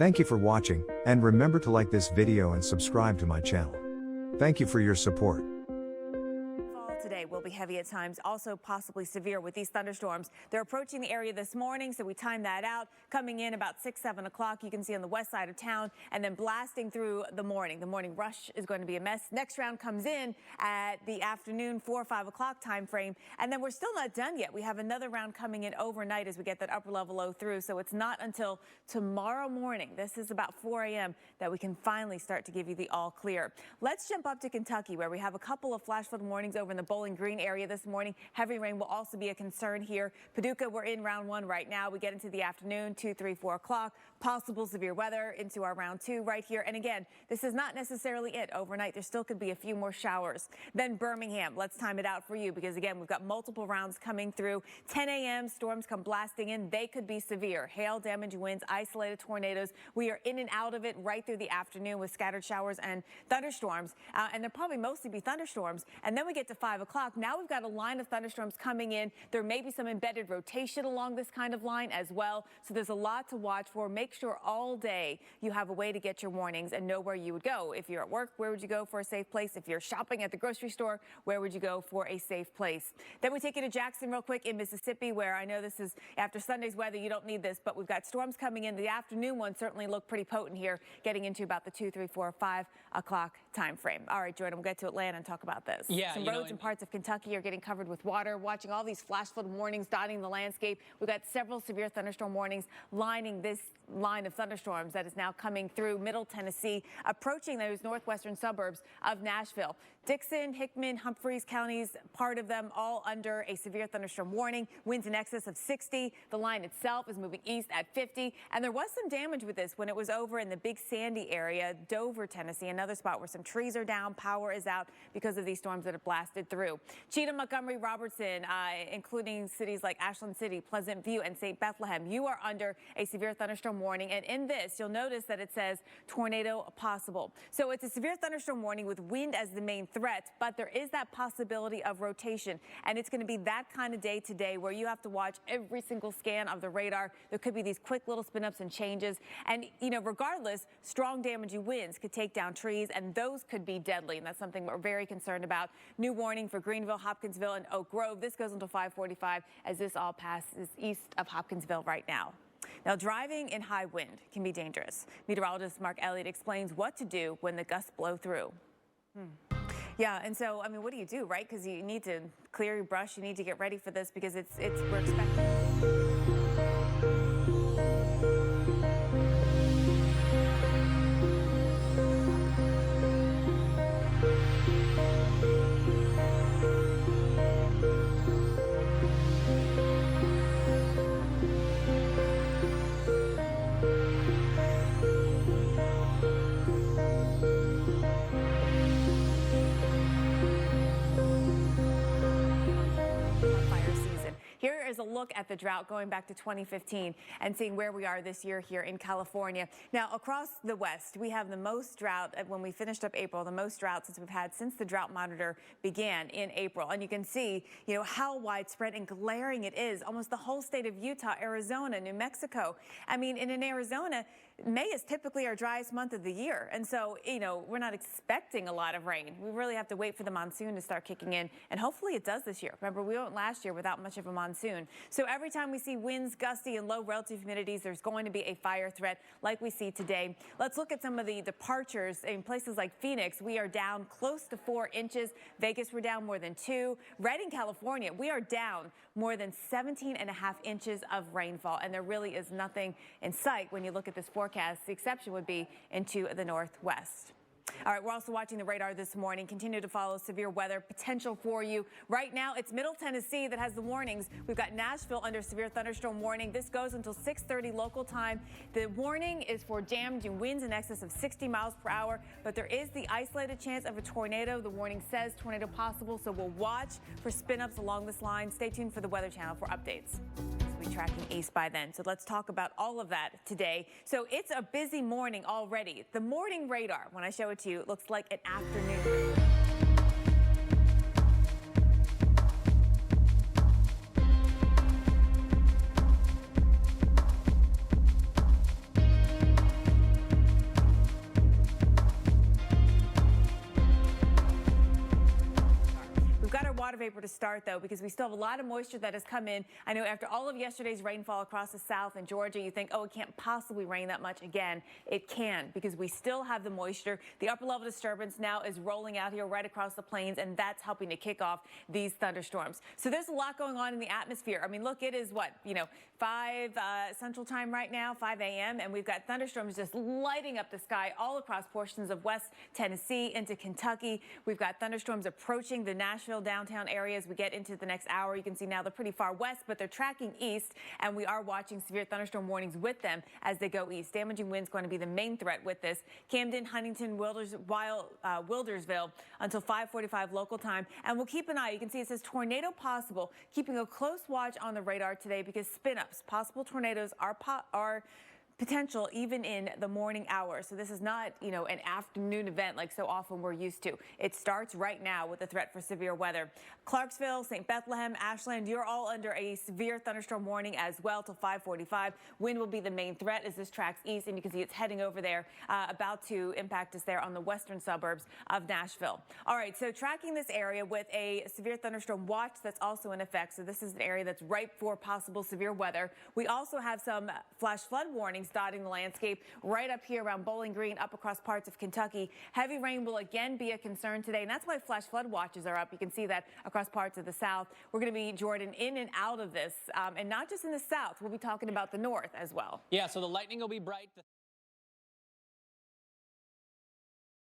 Thank you for watching, and remember to like this video and subscribe to my channel. Thank you for your support. Today will be heavy at times, also possibly severe with these thunderstorms. They're approaching the area this morning, so we timed that out. Coming in about 6, 7 o'clock, you can see on the west side of town, and then blasting through the morning. The morning rush is going to be a mess. Next round comes in at the afternoon, 4 or 5 o'clock time frame, and then we're still not done yet. We have another round coming in overnight as we get that upper level low through, so it's not until tomorrow morning, this is about 4 a.m., that we can finally start to give you the all clear. Let's jump up to Kentucky, where we have a couple of flash flood warnings over in the Bowling Green area this morning. Heavy rain will also be a concern here. Paducah, we're in round 1 right now. We get into the afternoon, 2, 3, 4 o'clock. Possible severe weather into our round 2 right here. And again, this is not necessarily it. Overnight, there still could be a few more showers. Then Birmingham, let's time it out for you because again, we've got multiple rounds coming through. 10 a.m. storms come blasting in. They could be severe. Hail, damage, winds, isolated tornadoes. We are in and out of it right through the afternoon with scattered showers and thunderstorms. And they'll probably mostly be thunderstorms. And then we get to 5 o'clock. Now we've got a line of thunderstorms coming in. There may be some embedded rotation along this kind of line as well. So there's a lot to watch for. Make sure all day you have a way to get your warnings and know where you would go. If you're at work, where would you go for a safe place? If you're shopping at the grocery store, where would you go for a safe place? Then we take you to Jackson real quick in Mississippi, where I know this is after Sunday's weather, you don't need this, but we've got storms coming in. The afternoon ones certainly look pretty potent here, getting into about the 2, 3, 4, 5 o'clock time frame. All right, Jordan, we'll get to Atlanta and talk about this. Yeah, some roads and parts of Kentucky are getting covered with water. Watching all these flash flood warnings dotting the landscape. We've got several severe thunderstorm warnings lining this line of thunderstorms that is now coming through Middle Tennessee, approaching those northwestern suburbs of Nashville. Dixon, Hickman, Humphreys counties, part of them all under a severe thunderstorm warning. Winds in excess of 60. The line itself is moving east at 50. And there was some damage with this when it was over in the Big Sandy area, Dover, Tennessee, another spot where some trees are down, power is out because of these storms that have blasted through. Cheatham, Montgomery, Robertson, including cities like Ashland City, Pleasant View, and St. Bethlehem, you are under a severe thunderstorm warning. And in this, you'll notice that it says tornado possible. So it's a severe thunderstorm warning with wind as the main threat, but there is that possibility of rotation. And it's going to be that kind of day today where you have to watch every single scan of the radar. There could be these quick little spin ups and changes. And, you know, regardless, strong damaging winds could take down trees, and those could be deadly. And that's something we're very concerned about. New warning for Greenville, Hopkinsville, and Oak Grove. This goes until 5:45 as this all passes east of Hopkinsville right now. Now, driving in high wind can be dangerous. Meteorologist Mark Elliott explains what to do when the gusts blow through. Yeah, and so, I mean, what do you do, right? Because you need to clear your brush. You need to get ready for this because we're expecting. Here is a look at the drought going back to 2015 and seeing where we are this year here in California. Now, across the West, we have the most drought when we finished up April, the most drought since we've had since the drought monitor began in April. And you can see, you know, how widespread and glaring it is. Almost the whole state of Utah, Arizona, New Mexico. I mean, and in Arizona, May is typically our driest month of the year. And so, you know, we're not expecting a lot of rain. We really have to wait for the monsoon to start kicking in. And hopefully it does this year. Remember, we went last year without much of a monsoon. So every time we see winds, gusty, and low relative humidities, there's going to be a fire threat like we see today. Let's look at some of the departures in places like Phoenix. We are down close to 4 inches. Vegas, we're down more than 2. Redding, California, we are down more than 17.5 inches of rainfall. And there really is nothing in sight when you look at this forecast. The exception would be into the northwest. All right, we're also watching the radar this morning. Continue to follow severe weather potential for you. Right now, it's Middle Tennessee that has the warnings. We've got Nashville under severe thunderstorm warning. This goes until 6:30 local time. The warning is for damaging winds in excess of 60 miles per hour, but there is the isolated chance of a tornado. The warning says tornado possible, so we'll watch for spin-ups along this line. Stay tuned for the Weather Channel for updates. We'll be tracking east by then. So let's talk about all of that today. So it's a busy morning already. The morning radar, when I show it to you, it looks like an afternoon. start, though, because we still have a lot of moisture that has come in. I know after all of yesterday's rainfall across the south and Georgia, you think, oh, it can't possibly rain that much again. It can, because we still have the moisture. The upper level disturbance now is rolling out here right across the plains, and that's helping to kick off these thunderstorms. So there's a lot going on in the atmosphere. I mean, look, it is what, 5 Central Time right now, 5 a.m., and we've got thunderstorms just lighting up the sky all across portions of West Tennessee into Kentucky. We've got thunderstorms approaching the Nashville downtown area as we get into the next hour. You can see now they're pretty far west, but they're tracking east, and we are watching severe thunderstorm warnings with them as they go east. Damaging winds going to be the main threat with this. Camden, Huntington, Wildersville until 5:45 local time, and we'll keep an eye. You can see it says tornado possible, keeping a close watch on the radar today because spin-ups, possible tornadoes are potential even in the morning hours. So this is not, an afternoon event like so often we're used to. It starts right now with the threat for severe weather. Clarksville, St. Bethlehem, Ashland, you're all under a severe thunderstorm warning as well till 5:45. Wind will be the main threat as this tracks east, and you can see it's heading over there, about to impact us there on the western suburbs of Nashville. All right, so tracking this area with a severe thunderstorm watch that's also in effect. So this is an area that's ripe for possible severe weather. We also have some flash flood warnings dotting the landscape right up here around Bowling Green, up across parts of Kentucky. Heavy rain will again be a concern today, and that's why flash flood watches are up. You can see that across parts of the south. We're going to be, Jordan, in and out of this, and not just in the south. We'll be talking about the north as well. Yeah, so the lightning will be bright.